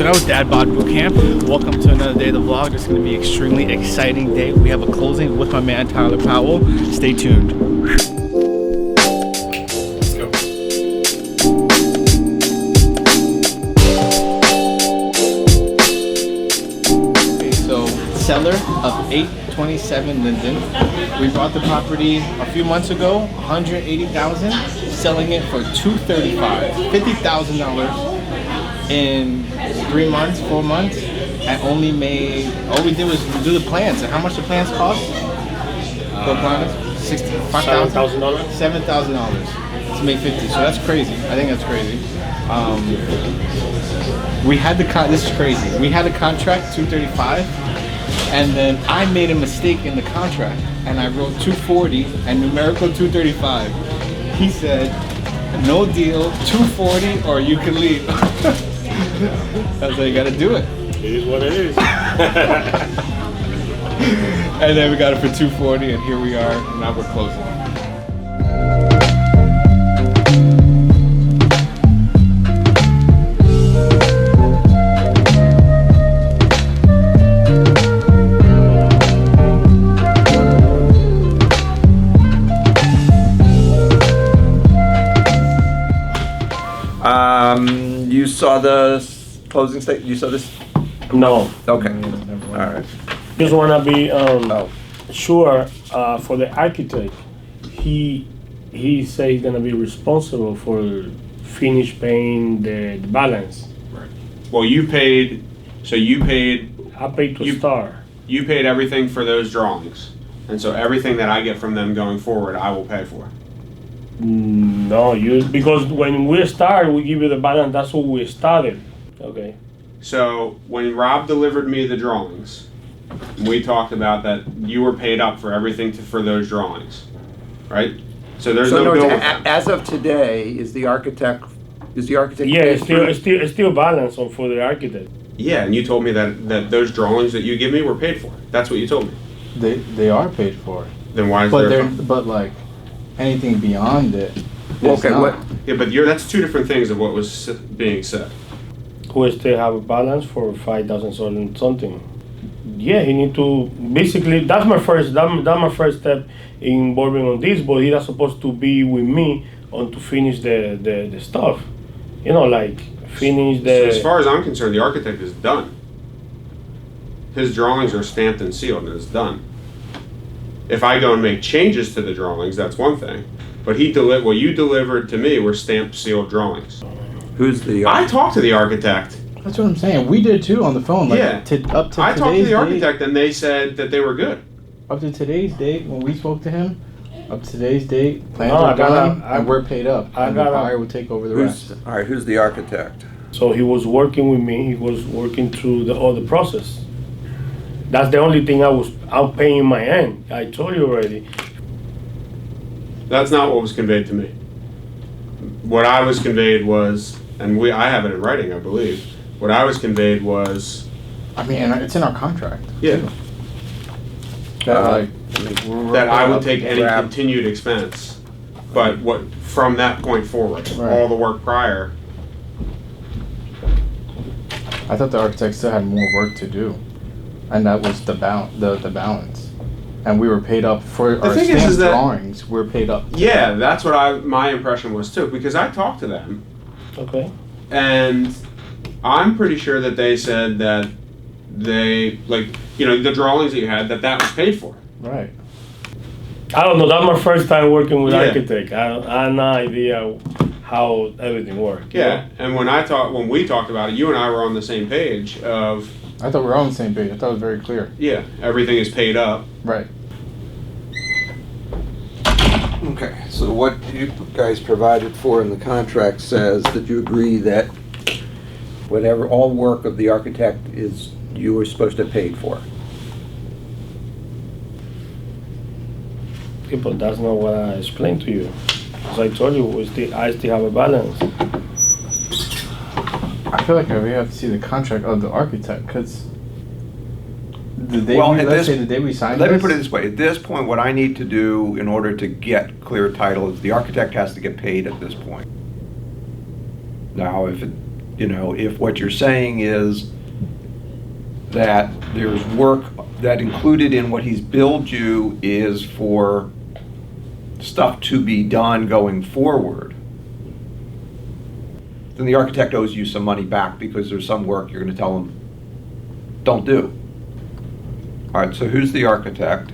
Toronto, Dad Bod Bootcamp. Welcome to another day of the vlog. It's going to be an extremely exciting day. We have a closing with my man Tyler Powell. Stay tuned. Let's go. Okay, so seller of 827 Linden. We bought the property a few months ago, $180,000. Selling it for $235, $50,000 in 3 months, 4 months, and only made. All we did was do the plans. And how much the plans cost? For plans, $7,000. $7,000 to make 50. So that's crazy. I think that's crazy. We had the this is crazy. We had a contract 235, and then I made a mistake in the contract, and I wrote 240 and numerical 235. He said, no deal, 240 or you can leave. That's how you gotta do it. It is what it is. And then we got it for 240 and here we are, and now we're closing. You saw the closing statement? You saw this? No. Okay. All right. Just wanna be sure for the architect. He said he's gonna be responsible for finish paying the balance. Right. Well, you paid. So you paid. I paid to start. You paid everything for those drawings, and so everything that I get from them going forward, I will pay for. No, because when we start, we give you the balance. That's what we started. Okay. So when Rob delivered me the drawings, we talked about that you were paid up for everything for those drawings, right? So there's no bill. As of today, is the architect? Yeah, it's still balance for the architect. Yeah, and you told me that those drawings that you give me were paid for. That's what you told me. They are paid for. Then why is but like anything beyond it. Okay, not. what? Yeah, but that's two different things of what was being said. We still have a balance for 5,000 something. Yeah, he need to basically. That's my first step involving on this. But he was supposed to be with me on to finish the stuff. You know, like finish the. So as far as I'm concerned, the architect is done. His drawings are stamped and sealed, and it's done. If I go and make changes to the drawings, that's one thing. But what you delivered to me were stamped, sealed drawings. Who's the? I talked to the architect. That's what I'm saying. We did too on the phone. Like, Yeah. I talked to the architect and they said that they were good. Up to today's date, when we spoke to him, up to today's date, plans are done and we're paid up. And the buyer will take over the rest. All right, who's the architect? So he was working with me. He was working through all the process. That's the only thing I'm paying my end. I told you already. That's not what was conveyed to me. What I was conveyed was, and I have it in writing, I believe. What I was conveyed was. I mean, and it's in our contract. Yeah. That I would take any continued expense, but from that point forward, all the work prior. I thought the architect still had more work to do, and that was the balance. And we were paid up for our stamped drawings. We're paid up. Yeah, that's what my impression was too, because I talked to them. Okay. And I'm pretty sure that they said that they, the drawings that you had, that was paid for. Right. I don't know. That's my first time working with architect. I have no idea how everything works. Yeah, and when we talked about it, you and I were on the same page of. I thought we were on the same page. I thought it was very clear. Yeah, everything is paid up. Right. Okay, so what you guys provided for in the contract says that you agree that whatever all work of the architect is, you were supposed to pay for. But that's not what I explained to you. As I told you, I still have a balance. I feel like we have to see the contract of the architect, because the day we signed Let me put it this way. At this point, what I need to do in order to get clear title is the architect has to get paid at this point. Now, if it you know, if what you're saying is that there's work that included in what he's billed you is for stuff to be done going forward, then the architect owes you some money back because there's some work you're going to tell him don't do. All right, so who's the architect?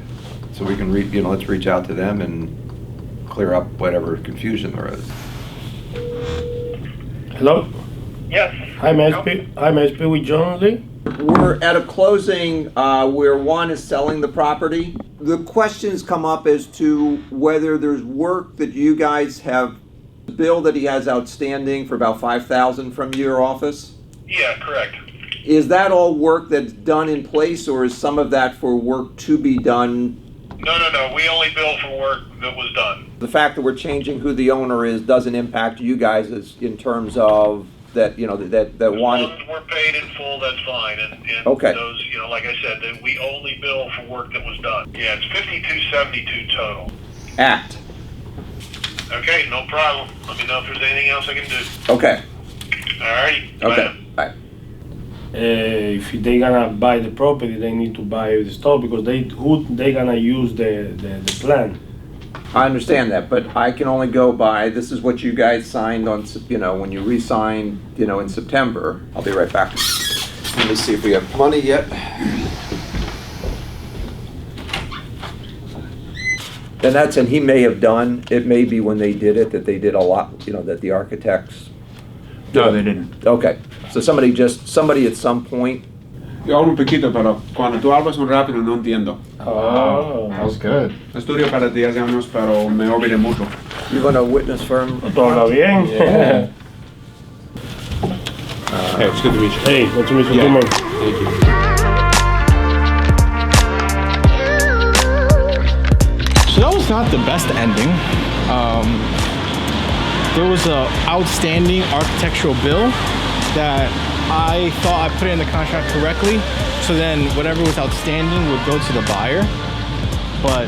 So we can let's reach out to them and clear up whatever confusion there is. Hello? Yes. Hi, may I speak with John Lee? We're at a closing where one is selling the property. The questions come up as to whether there's work that you guys have, the bill that he has outstanding for about $5,000 from your office. Yeah, correct. Is that all work that's done in place, or is some of that for work to be done? No. We only bill for work that was done. The fact that we're changing who the owner is doesn't impact you guys in terms of that, you know, that As wanted. long as we're paid in full, that's fine. And Okay. those, you know, like I said, that we only bill for work that was done. Yeah, it's $52.72 total. Act. Okay, no problem. Let me know if there's anything else I can do. Okay. All righty. Okay. Bye. If they gonna buy the property, they need to buy the stuff because they gonna use the plan. I understand that, but I can only go by, this is what you guys signed on, you know, when you re-signed, you know, in September. I'll be right back. Let me see if we have money yet. And he may have done, it may be when they did it, that they did a lot, you know, that the architects. No, they didn't. Okay, so somebody at some point. Yo hablo un poquito, pero cuando tú hablas muy rápido no entiendo. Oh, that was good. Estudio para 10 años, pero me olvidé mucho. You're gonna witness firm. ¿Todo habla bien? Yeah. Hey, it's good to meet you. Hey, what's your Mr. Tillman? Thank you. So that was not the best ending. There was a outstanding architectural bill that I thought I put in the contract correctly. So then whatever was outstanding would go to the buyer. But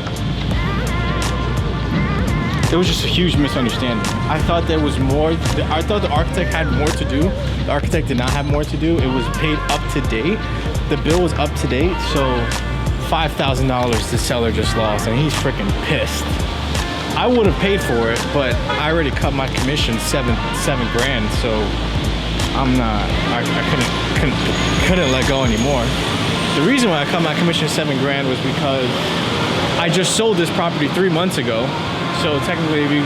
it was just a huge misunderstanding. I thought there was more. I thought the architect had more to do. The architect did not have more to do. It was paid up to date. The bill was up to date. So $5,000 the seller just lost, and he's freaking pissed. I would have paid for it, but I already cut my commission seven grand, so I'm not. I couldn't let go anymore. The reason why I cut my commission $7 grand was because I just sold this property 3 months ago. So technically,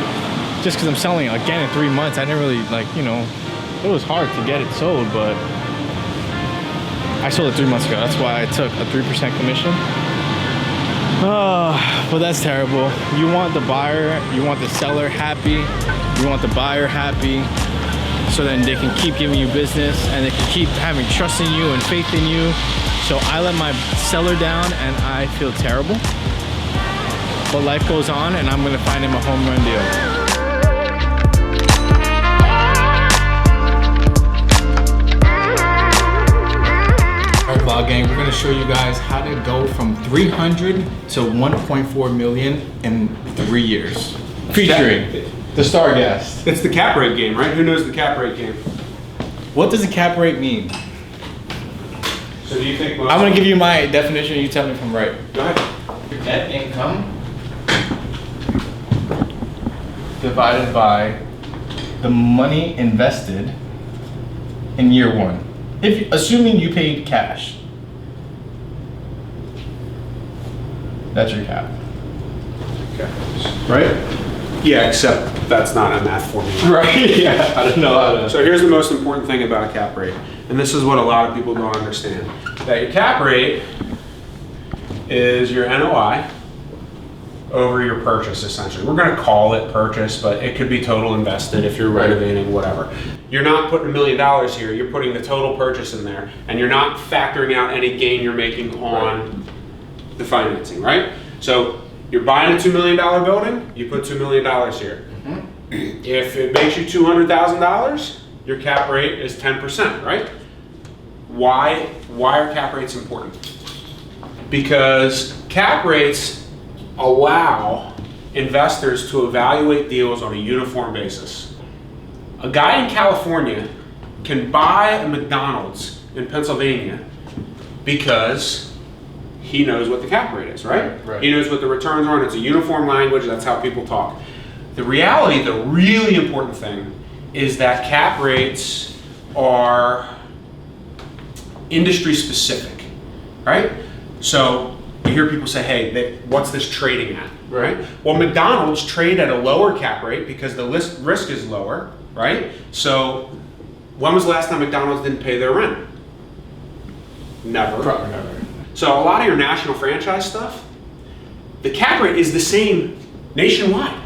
just because I'm selling it again in 3 months, I didn't really it was hard to get it sold, but I sold it 3 months ago. That's why I took a 3% commission. But that's terrible. You want the buyer, you want the seller happy, you want the buyer happy, so then they can keep giving you business and they can keep having trust in you and faith in you. So I let my seller down and I feel terrible. But life goes on and I'm gonna find him a home run deal. Vlog gang, we're gonna show you guys how to go from 300 to 1.4 million in 3 years. Featuring the star guest. It's the cap rate game, right? Who knows the cap rate game? What does a cap rate mean? So do you think I'm gonna give you my definition, you tell me if I'm right. Go ahead. Net income divided by the money invested in year one. Assuming you paid cash. That's your cap. Okay. Right? Yeah, except that's not a math formula. Right, yeah. I don't know how to. So here's the most important thing about a cap rate, and this is what a lot of people don't understand. That your cap rate is your NOI over your purchase, essentially. We're gonna call it purchase, but it could be total invested if you're renovating, whatever. You're not putting $1 million here, you're putting the total purchase in there, and you're not factoring out any gain you're making on the financing, right? So you're buying a $2 million building, you put $2 million here. If it makes you $200,000, your cap rate is 10%, right? Why are cap rates important? Because cap rates allow investors to evaluate deals on a uniform basis. A guy in California can buy a McDonald's in Pennsylvania because he knows what the cap rate is, right? Right. He knows what the returns are, and it's a uniform language. That's how people talk. The reality, the really important thing, is that cap rates are industry specific, right? So you hear people say, hey, what's this trading at, right? Well, McDonald's trade at a lower cap rate because the risk is lower, right? So when was the last time McDonald's didn't pay their rent? Never. Probably never. So a lot of your national franchise stuff, the cap rate is the same nationwide.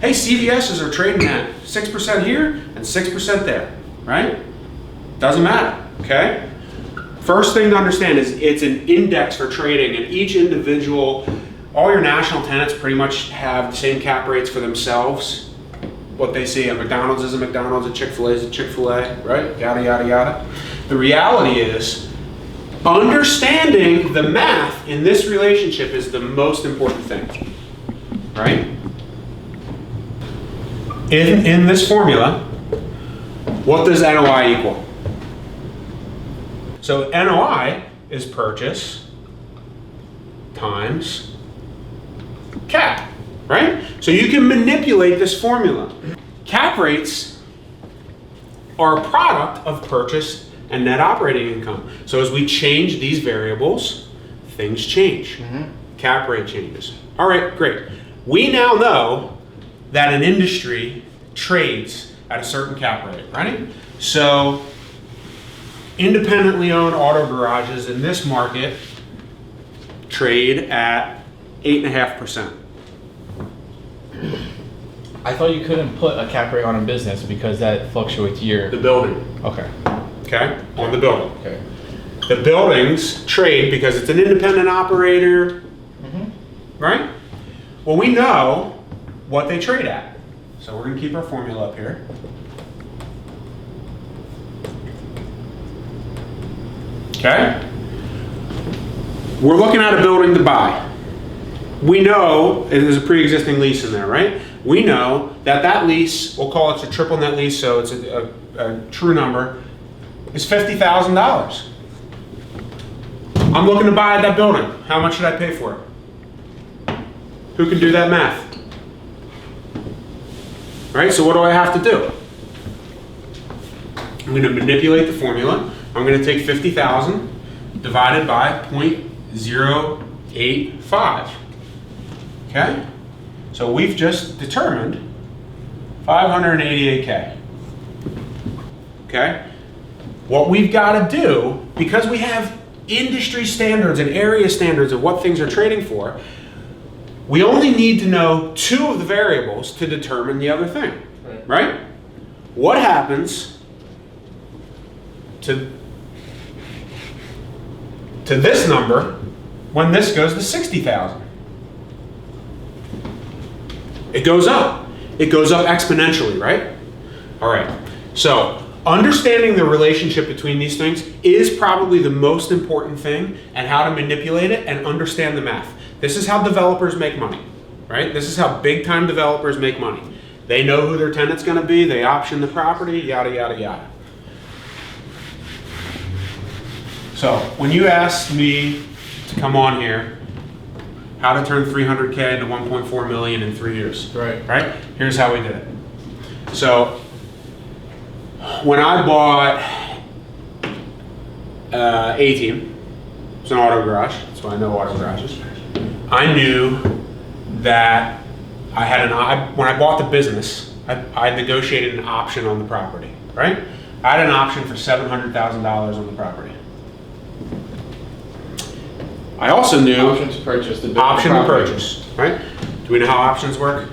Hey, CVS's are trading at 6% here and 6% there, right? Doesn't matter, okay? First thing to understand is it's an index for trading, and each individual, all your national tenants pretty much have the same cap rates for themselves. What they see at McDonald's is a McDonald's, a Chick-fil-A is a Chick-fil-A, right? Yada, yada, yada. The reality is, understanding the math in this relationship is the most important thing, right? In this formula, what does NOI equal? So NOI is purchase times cap, right? So you can manipulate this formula. Cap rates are a product of purchase and net operating income. So as we change these variables, things change. Cap rate changes. All right, great. We now know that an industry trades at a certain cap rate, right? So independently owned auto garages in this market trade at 8.5%. I thought you couldn't put a cap rate on a business because that fluctuates year. The building, Okay. okay? On the building. Okay. The buildings trade because it's an independent operator, right? Well, we know what they trade at. So we're gonna keep our formula up here. Okay? We're looking at a building to buy. We know there's a pre-existing lease in there, right? We know that that lease, we'll call it a triple net lease, so it's a true number, is $50,000. I'm looking to buy that building. How much should I pay for it? Who can do that math? Right, so what do I have to do? I'm going to manipulate the formula. I'm going to take 50,000 divided by 0.085. Okay? So we've just determined 588K. Okay? What we've got to do, because we have industry standards and area standards of what things are trading for, we only need to know two of the variables to determine the other thing, right? What happens to this number when this goes to 60,000? It goes up. It goes up exponentially, right? All right. So understanding the relationship between these things is probably the most important thing, and how to manipulate it and understand the math. This is how developers make money, right? This is how big time developers make money. They know who their tenant's gonna be, they option the property, yada, yada, yada. So when you asked me to come on here, how to turn 300K into 1.4 million in 3 years, right? Here's how we did it. So when I bought A-Team, it's an auto garage, that's why I know auto garages. I knew that I had when I bought the business, I negotiated an option on the property, right? I had an option for $700,000 on the property. I also knew Option to purchase the option to property. purchase, right? Do we know how options work?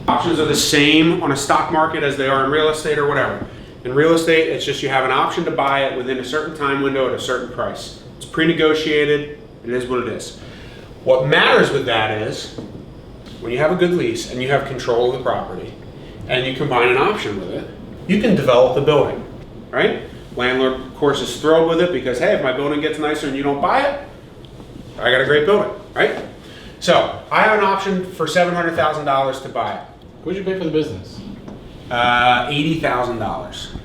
Options are the same on a stock market as they are in real estate or whatever. In real estate, it's just you have an option to buy it within a certain time window at a certain price. It's pre-negotiated, it is what it is. What matters with that is, when you have a good lease and you have control of the property, and you combine an option with it, you can develop the building, right? Landlord, of course, is thrilled with it because, hey, if my building gets nicer and you don't buy it, I got a great building, right? So, I have an option for $700,000 to buy it. What'd you pay for the business? $80,000.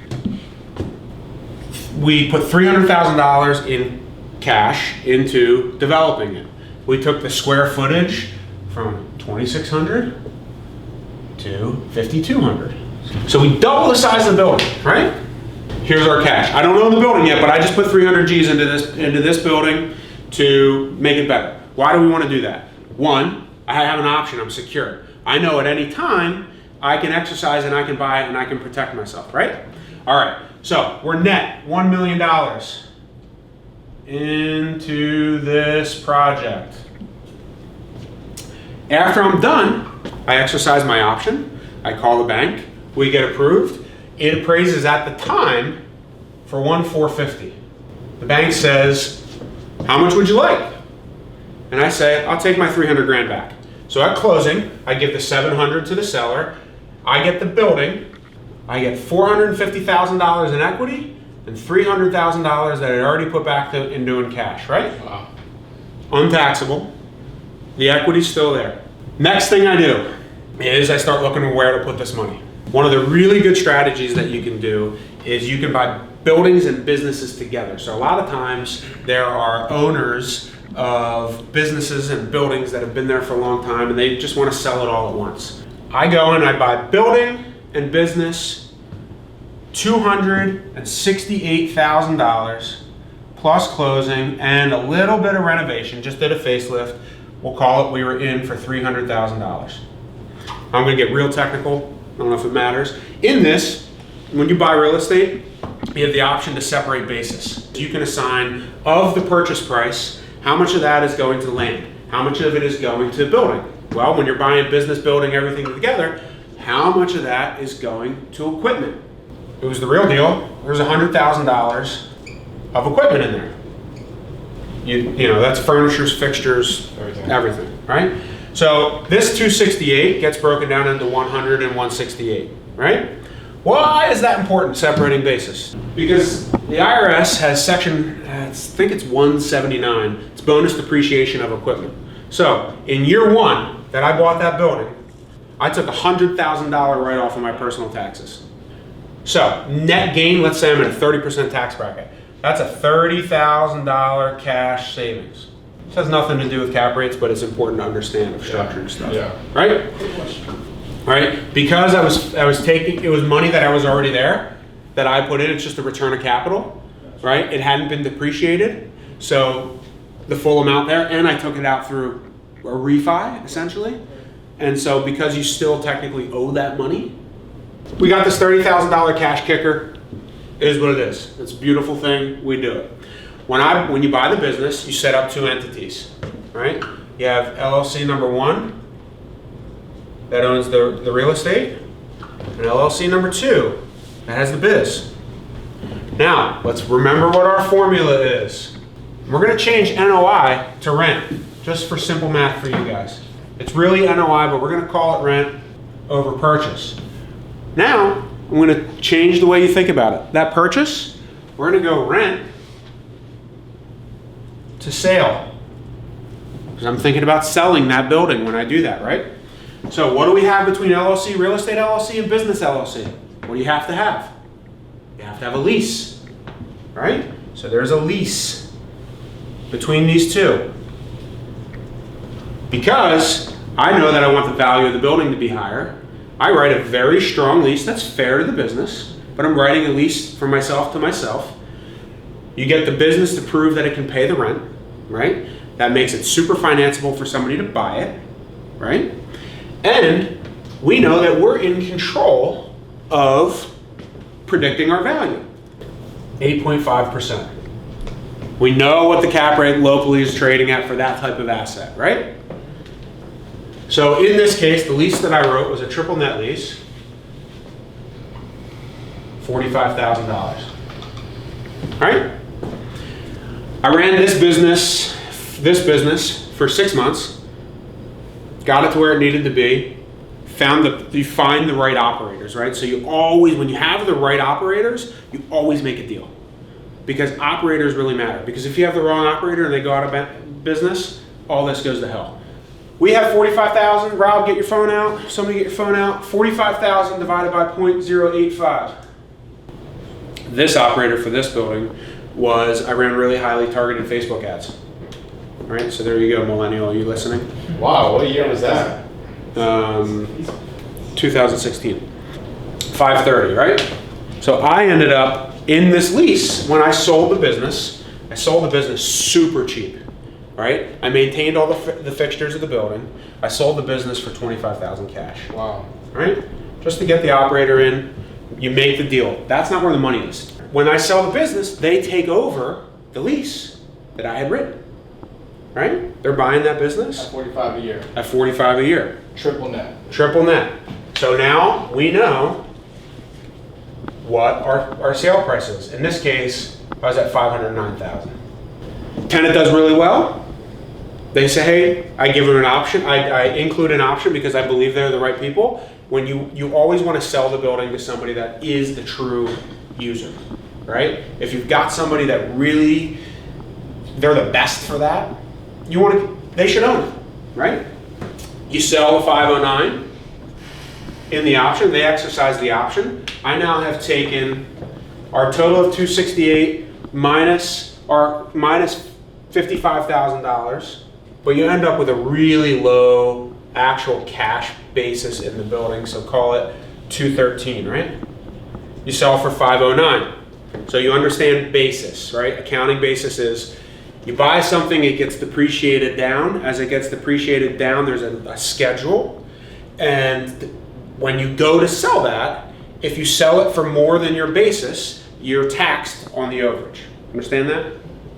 we put $300,000 in cash into developing it. We took the square footage from 2,600 to 5,200. So we double the size of the building, right? Here's our cash. I don't own the building yet, but I just put 300 G's into this building to make it better. Why do we want to do that? One, I have an option, I'm secure. I know at any time I can exercise and I can buy it and I can protect myself, right? All right, so we're net $1 million into this project. After I'm done, I exercise my option, I call the bank, we get approved. It appraises at the time for 1.450. The bank says, how much would you like? And I say, I'll take my 300 grand back. So at closing, I give the 700 to the seller, I get the building, I get $450,000 in equity and $300,000 that I already put back into in cash, right? Wow. Untaxable. The equity's still there. Next thing I do is I start looking at where to put this money. One of the really good strategies that you can do is you can buy buildings and businesses together. So a lot of times there are owners of businesses and buildings that have been there for a long time and they just want to sell it all at once. I go and I buy building and business, $268,000 plus closing and a little bit of renovation, just did a facelift. We'll call it, we were in for $300,000. I'm gonna get real technical, I don't know if it matters. In this, when you buy real estate, you have the option to separate basis. You can assign of the purchase price, how much of that is going to land? How much of it is going to building? Well, when you're buying business, building, everything together, how much of that is going to equipment? It was the real deal. There's $100,000 of equipment in there. You know, that's furnitures, fixtures, everything, right? So this 268 gets broken down into 100 and 168, right? Why is that important, separating basis? Because the IRS has section, I think it's 179, it's bonus depreciation of equipment. So in year one that I bought that building, I took a $100,000 write-off of my personal taxes. So net gain, let's say I'm in a 30% tax bracket. That's a $30,000 cash savings. This has nothing to do with cap rates, but it's important to understand of structuring stuff. Yeah. Right? Right? Because I was taking, it was money that I was already there that I put in. It's just a return of capital. Right? It hadn't been depreciated. So the full amount there, and I took it out through a refi, essentially. And so because you still technically owe that money, we got this $30,000 cash kicker. It is what it is. It's a beautiful thing. We do it. When you buy the business, you set up two entities, right? You have LLC number one that owns the real estate, and LLC number two that has the biz. Now, let's remember what our formula is. We're going to change NOI to rent, just for simple math for you guys. It's really NOI, but we're going to call it rent over purchase. Now, I'm going to change the way you think about it. That purchase, we're going to go rent to sale. Because I'm thinking about selling that building when I do that, right? So what do we have between LLC, real estate LLC, and business LLC? What do you have to have? You have to have a lease, right? So there's a lease between these two. Because I know that I want the value of the building to be higher, I write a very strong lease that's fair to the business, but I'm writing a lease from myself to myself. You get the business to prove that it can pay the rent, right? That makes it super financeable for somebody to buy it, right? And we know that we're in control of predicting our value. 8.5%. We know what the cap rate locally is trading at for that type of asset, right? So in this case, the lease that I wrote was a triple net lease, $45,000, right? I ran this business for 6 months, got it to where it needed to be, you find the right operators, right? So you always, when you have the right operators, you always make a deal. Because operators really matter. Because if you have the wrong operator and they go out of business, all this goes to hell. We have 45,000. Rob, get your phone out. Somebody get your phone out. 45,000 divided by 0.085. This operator for this building was, I ran really highly targeted Facebook ads. All right, so there you go, millennial, are you listening? Wow, what year was that? 2016. 530, right? So I ended up in this lease when I sold the business. I sold the business super cheap, right? I maintained all the fixtures of the building. I sold the business for $25,000 cash. Wow. Right? Just to get the operator in, you make the deal. That's not where the money is. When I sell the business, they take over the lease that I had written. Right? They're buying that business At 45 a year. at 45 a year. Triple net. Triple net. So now we know what our sale price is. In this case, I was at $509,000. Tenant does really well. They say, hey, I give them an option. I include an option because I believe they're the right people. When you always want to sell the building to somebody that is the true user, right? If you've got somebody that really, they're the best for that, they should own it, right? You sell the 509 in the option, they exercise the option. I now have taken our total of 268 minus $55,000, but you end up with a really low actual cash basis in the building, so call it 213, right? You sell for 509. So you understand basis, right? Accounting basis is you buy something, it gets depreciated down. As it gets depreciated down, there's a schedule. And when you go to sell that, if you sell it for more than your basis, you're taxed on the overage. Understand that?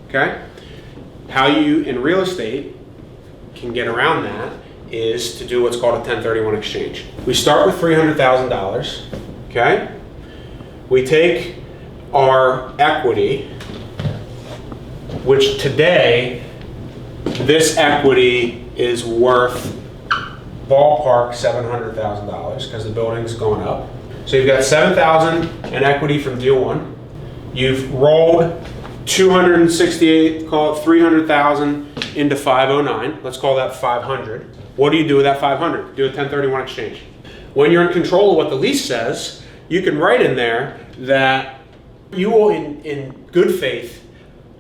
Okay? How you, in real estate, can get around that is to do what's called a 1031 exchange. We start with $300,000, okay? We take our equity, which today, this equity is worth ballpark $700,000 because the building's going up. So you've got $7,000 in equity from deal one. You've rolled 268, call it 300,000 into 509. Let's call that 500. What do you do with that 500? Do a 1031 exchange. When you're in control of what the lease says, you can write in there that you will, in good faith,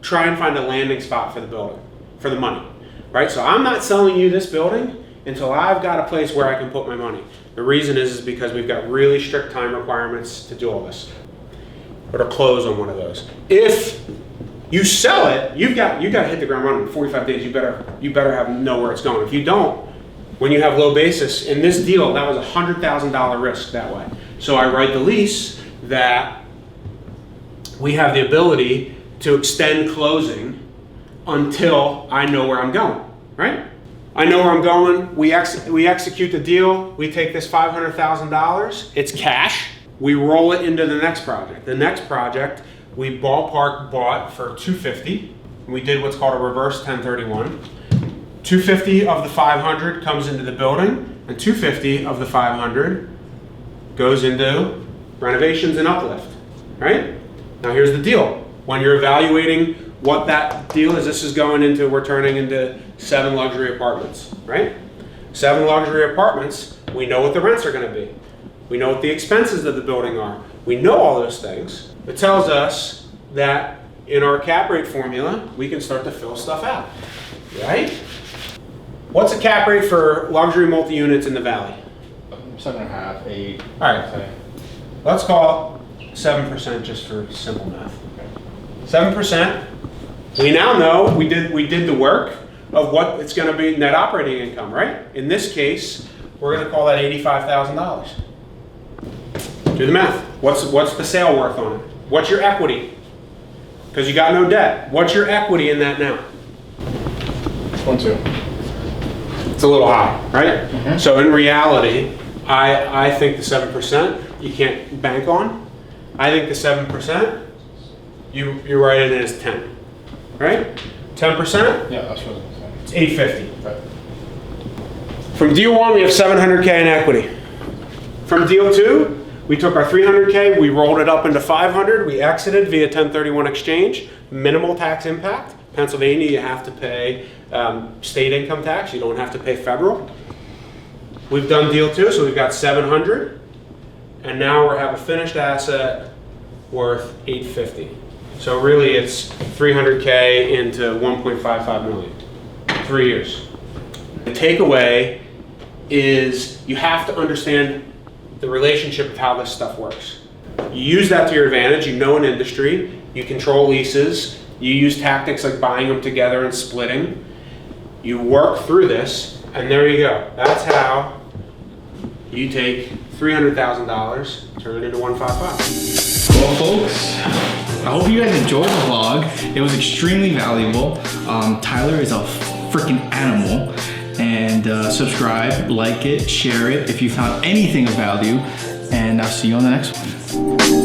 try and find a landing spot for the building, for the money, right? So I'm not selling you this building until I've got a place where I can put my money. The reason is because we've got really strict time requirements to do all this, or to close on one of those. If you sell it, you got to hit the ground running in 45 days. You better know where it's going. If you don't, when you have low basis, in this deal, that was a $100,000 risk that way. So I write the lease that we have the ability to extend closing until I know where I'm going, right? I know where I'm going, we execute the deal, we take this $500,000, it's cash, we roll it into the next project. The next project, we ballpark bought for $250, we did what's called a reverse 1031. $250 of the 500 comes into the building, and $250 of the 500 goes into renovations and uplift, right? Now here's the deal. When you're evaluating what that deal is, this is going into, we're turning into 7 luxury apartments, right? 7 luxury apartments, we know what the rents are gonna be. We know what the expenses of the building are. We know all those things. It tells us that in our cap rate formula, we can start to fill stuff out, right? What's a cap rate for luxury multi-units in the valley? 7.5, 8. All right, let's call it 7% just for simple math. 7%. We now know we did the work of what it's going to be net operating income, right? In this case, we're going to call that $85,000. Do the math. What's the sale worth on it? What's your equity? Because you got no debt. What's your equity in that now? 1.2. It's a little high, right? Mm-hmm. So in reality, I think the 7% you can't bank on. I think the 7%. You write it as 10, right? 10%? Yeah, that's what I was saying. It's 850. Right. From deal one, we have 700K in equity. From deal two, we took our 300K, we rolled it up into 500, we exited via 1031 exchange, minimal tax impact. Pennsylvania, you have to pay state income tax, you don't have to pay federal. We've done deal two, so we've got 700, and now we have a finished asset worth 850. So really it's 300K into 1.55 million, 3 years. The takeaway is you have to understand the relationship of how this stuff works. You use that to your advantage. You know an industry, you control leases, you use tactics like buying them together and splitting. You work through this, and there you go. That's how you take $300,000, turn it into 155. Well, folks, I hope you guys enjoyed the vlog. It was extremely valuable. Tyler is a freaking animal. And subscribe, like it, share it if you found anything of value. And I'll see you on the next one.